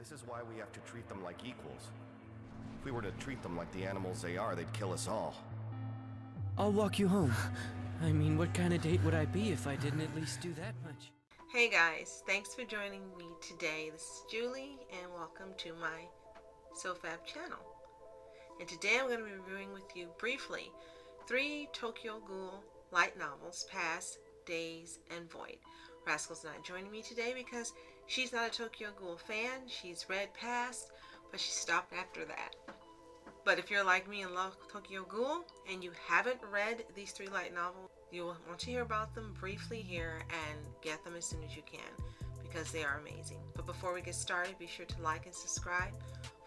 This is why we have to treat them like equals. If we were to treat them like the animals they are, they'd kill us all. I'll walk you home. I mean, what kind of date would I be if I didn't at least do that much? Hey guys, thanks for joining me today. This is Julie and welcome to my Sofhab channel. And today I'm going to be reviewing with you briefly 3 Tokyo Ghoul light novels, Past, Days, and Void. Rascal's not joining me today because she's not a Tokyo Ghoul fan. She's read Past, but she stopped after that. But if you're like me and love Tokyo Ghoul and you haven't read these 3 light novels, you'll want to hear about them briefly here and get them as soon as you can because they are amazing. But before we get started, be sure to like and subscribe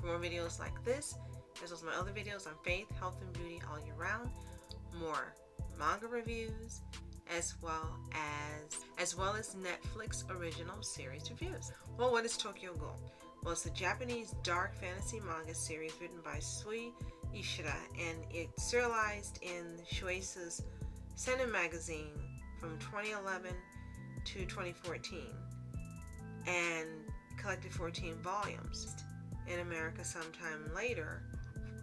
for more videos like this, as well as my other videos on faith, health, and beauty all year round, more manga reviews, as well as Netflix original series reviews. Well, what is Tokyo Ghoul? Well, it's a Japanese dark fantasy manga series written by Sui Ishida, and it's serialized in Shueisha's Shin magazine from 2011 to 2014 and collected 14 volumes. In America sometime later,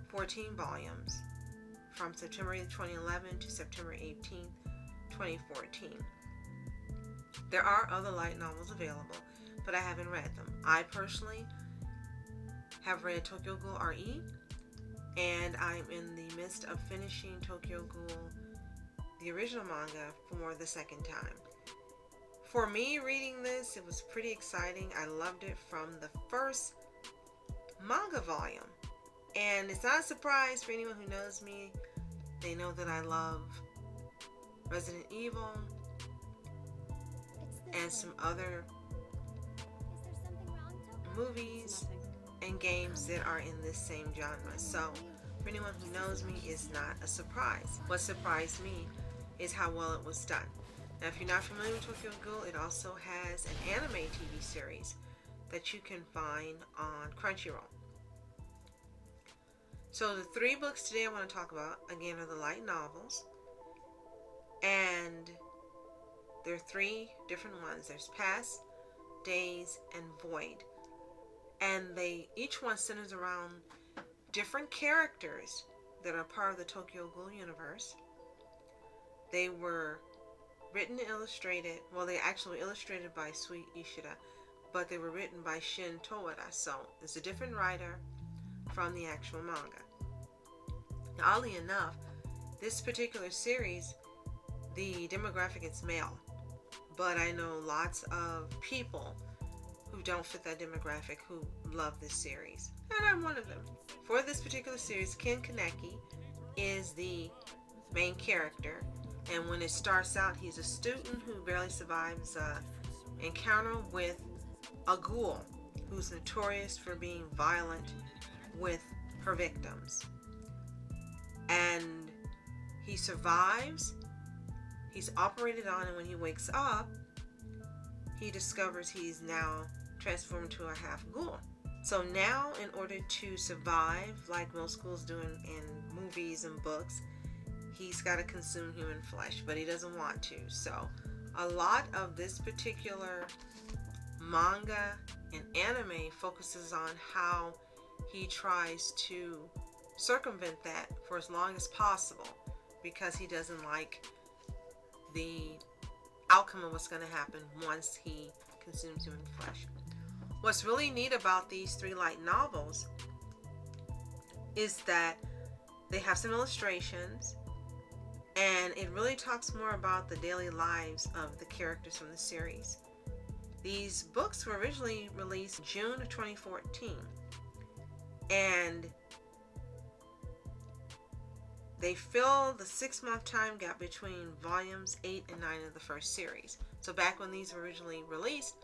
14 volumes from September 2011 to September 18, 2014. There are other light novels available, but I haven't read them. I personally have read Tokyo Ghoul RE, and I'm in the midst of finishing Tokyo Ghoul, the original manga, for the second time. For me, reading this, it was pretty exciting. I loved it from the first manga volume, and it's not a surprise for anyone who knows me. They know that I love Resident Evil and some other movies and games that are in this same genre. So for anyone who knows me, it's not a surprise. What surprised me is how well it was done. Now, if you're not familiar with Tokyo Ghoul, it also has an anime TV series that you can find on Crunchyroll. So the 3 books today I want to talk about, again, are the light novels. And there are 3 different ones. There's Past, Days, and Void. And each one centers around different characters that are part of the Tokyo Ghoul universe. They were written and illustrated, well, they actually were illustrated by Sui Ishida, but they were written by Shin Towada, so it's a different writer from the actual manga. Now, oddly enough, this particular series, the demographic is male, but I know lots of people who don't fit that demographic who love this series, and I'm one of them. For this particular series, Ken Kaneki is the main character, and when it starts out, he's a student who barely survives an encounter with a ghoul who's notorious for being violent with her victims. And he survives, he's operated on, and when he wakes up, he discovers he's now transformed to a half ghoul. So now, in order to survive, like most ghouls do in movies and books, he's got to consume human flesh, but he doesn't want to. So a lot of this particular manga and anime focuses on how he tries to circumvent that for as long as possible, because he doesn't like the outcome of what's going to happen once he consumes human flesh. What's really neat about these 3 light novels is that they have some illustrations, and it really talks more about the daily lives of the characters from the series. These books were originally released in June of 2014, and they fill the 6-month time gap between volumes 8 and 9 of the first series. So back when these were originally released,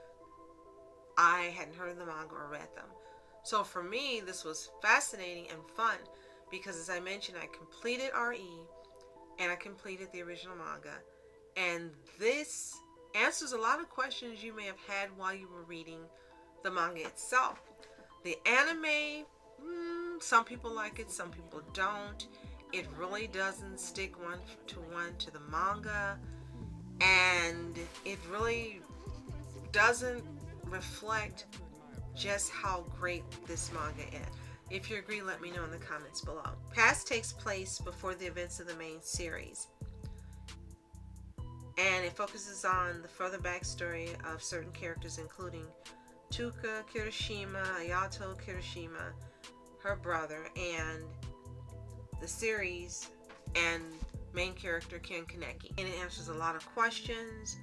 I hadn't heard of the manga or read them. So for me, this was fascinating and fun because, as I mentioned, I completed RE and I completed the original manga. And this answers a lot of questions you may have had while you were reading the manga itself. The anime, some people like it, some people don't. It really doesn't stick one to the manga, and it really doesn't reflect just how great this manga is. If you agree, let me know in the comments below. Past takes place before the events of the main series, and it focuses on the further backstory of certain characters, including Tuka Kirishima, Ayato Kirishima, her brother, and the series and main character Ken Kaneki. And it answers a lot of questions,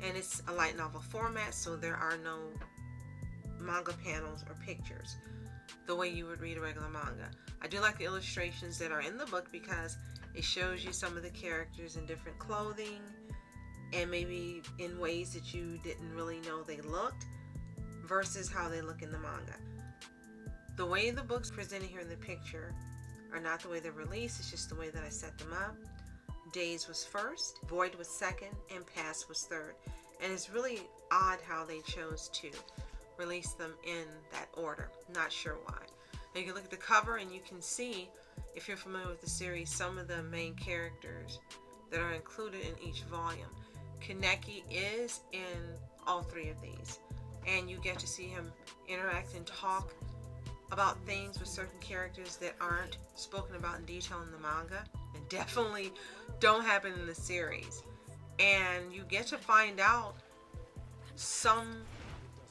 and it's a light novel format, so there are no manga panels or pictures the way you would read a regular manga. I do like the illustrations that are in the book because it shows you some of the characters in different clothing and maybe in ways that you didn't really know they looked versus how they look in the manga. The way the books presented here in the picture are not the way they're released, it's just the way that I set them up. Days was first, Void was second, and Past was third. And it's really odd how they chose to release them in that order. Not sure why. Now you can look at the cover and you can see, if you're familiar with the series, some of the main characters that are included in each volume. Kaneki is in all three of these, and you get to see him interact and talk about things with certain characters that aren't spoken about in detail in the manga and definitely don't happen in the series. And you get to find out some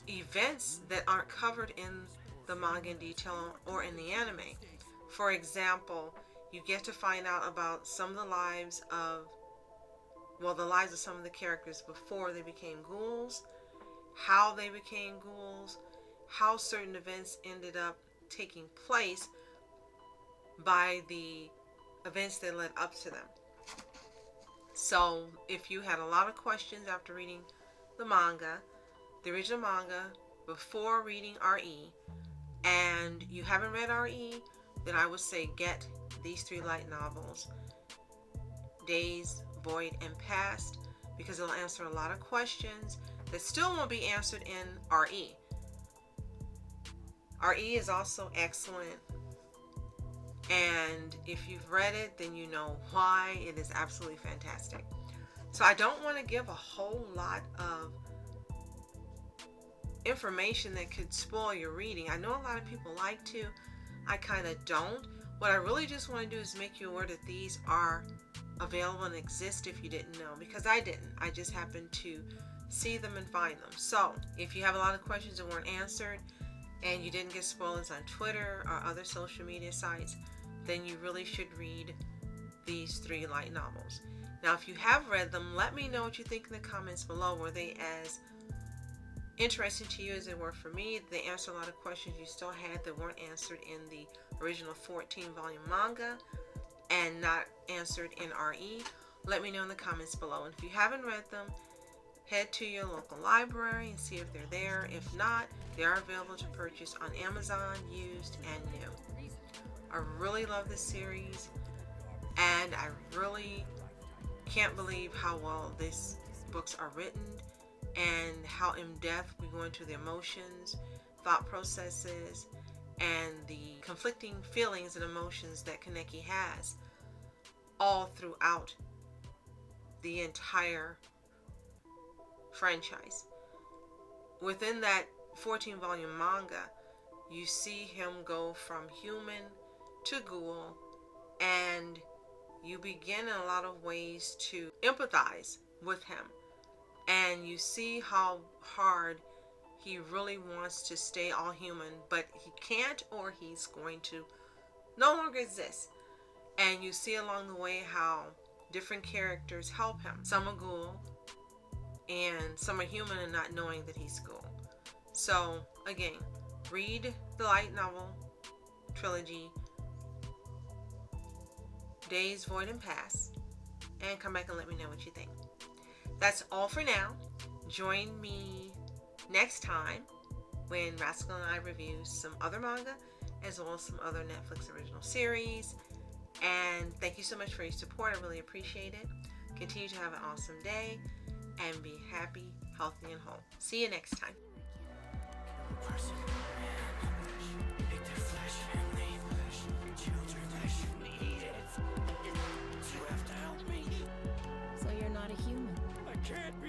events that aren't covered in the manga in detail or in the anime. For example, you get to find out about some of the lives of, well, the lives of some of the characters before they became ghouls, how they became ghouls, how certain events ended up taking place by the events that led up to them. So if you had a lot of questions after reading the manga, the original manga, before reading RE, and you haven't read RE, then I would say get these three light novels, Days, Void, and Past, because it'll answer a lot of questions that still won't be answered in RE. RE is also excellent, and if you've read it, then you know why. It is absolutely fantastic. So I don't want to give a whole lot of information that could spoil your reading. I know a lot of people like to. I kind of don't. What I really just want to do is make you aware that these are available and exist if you didn't know, because I didn't. I just happened to see them and find them. So if you have a lot of questions that weren't answered and you didn't get spoilers on Twitter or other social media sites, then you really should read these three light novels. Now if you have read them, let me know what you think in the comments below. Were they as interesting to you as they were for me? They answer a lot of questions you still had that weren't answered in the original 14-volume manga and not answered in RE. Let me know in the comments below. And if you haven't read them, head to your local library and see if they're there. If not, they are available to purchase on Amazon, used and new. I really love this series, and I really can't believe how well these books are written and how in-depth we go into the emotions, thought processes, and the conflicting feelings and emotions that Kaneki has all throughout the entire franchise. Within that 14-volume manga, you see him go from human to ghoul, and you begin in a lot of ways to empathize with him, and you see how hard he really wants to stay all human, but he can't, or he's going to no longer exist. And you see along the way how different characters help him. Some are ghoul, and some are human and not knowing that he's ghoul. So again, read the light novel trilogy, Days, Void, and Past, and come back and let me know what you think. That's all for now. Join me next time when Rascal and I review some other manga as well as some other Netflix original series. And thank you so much for your support. I really appreciate it. Continue to have an awesome day and be happy, healthy, and whole. See you next time. So you're not a human? I can't be